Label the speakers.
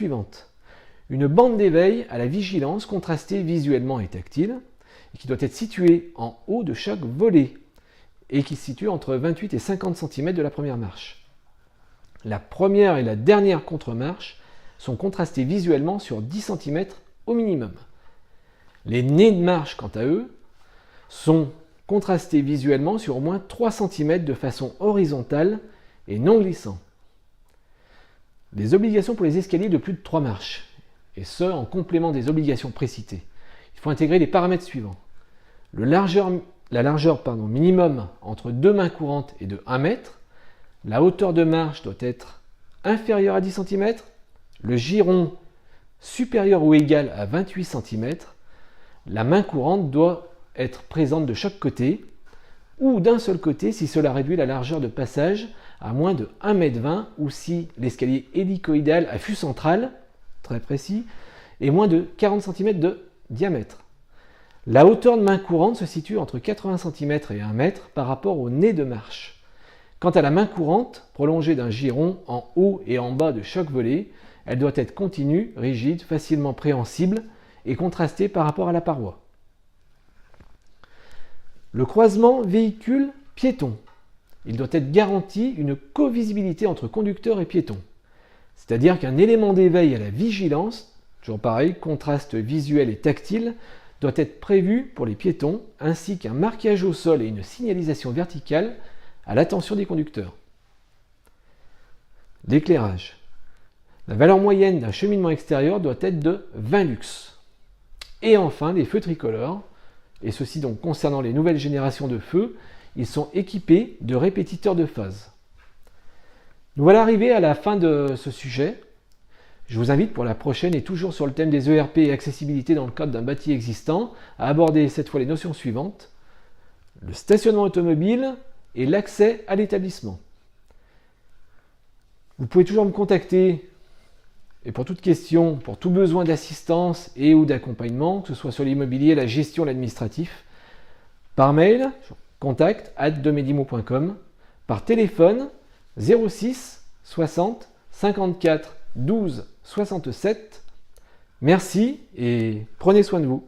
Speaker 1: suivante. Une bande d'éveil à la vigilance contrastée visuellement et tactile, et qui doit être située en haut de chaque volet, et qui se situe entre 28 et 50 cm de la première marche. La première et la dernière contre-marche sont contrastées visuellement sur 10 cm au minimum. Les nez de marche, quant à eux, sont contrastés visuellement sur au moins 3 cm de façon horizontale et non glissant. Les obligations pour les escaliers de plus de 3 marches, et ce en complément des obligations précitées. Il faut intégrer les paramètres suivants. La largeur minimum entre deux mains courantes est de 1 mètre. La hauteur de marche doit être inférieure à 10 cm. Le giron supérieur ou égal à 28 cm. La main courante doit être présente de chaque côté ou d'un seul côté si cela réduit la largeur de passage à moins de 1,20 m ou si l'escalier hélicoïdal à fût central, très précis, est moins de 40 cm de diamètre. La hauteur de main courante se situe entre 80 cm et 1 m par rapport au nez de marche. Quant à la main courante, prolongée d'un giron en haut et en bas de chaque volet, elle doit être continue, rigide, facilement préhensible et contrastée par rapport à la paroi. Le croisement véhicule-piéton. Il doit être garanti une covisibilité entre conducteur et piéton. C'est-à-dire qu'un élément d'éveil à la vigilance, toujours pareil, contraste visuel et tactile, doit être prévu pour les piétons, ainsi qu'un marquage au sol et une signalisation verticale à l'attention des conducteurs. L'éclairage. La valeur moyenne d'un cheminement extérieur doit être de 20 lux. Et enfin, les feux tricolores, et ceci donc concernant les nouvelles générations de feux, ils sont équipés de répétiteurs de phase. Nous voilà arrivés à la fin de ce sujet. Je vous invite pour la prochaine et toujours sur le thème des ERP et accessibilité dans le cadre d'un bâti existant à aborder cette fois les notions suivantes: le stationnement automobile et l'accès à l'établissement. Vous pouvez toujours me contacter et pour toute question, pour tout besoin d'assistance et ou d'accompagnement, que ce soit sur l'immobilier, la gestion, l'administratif, par mail, contact@domedimo.com, par téléphone 06 60 54 12 67. Merci et prenez soin de vous.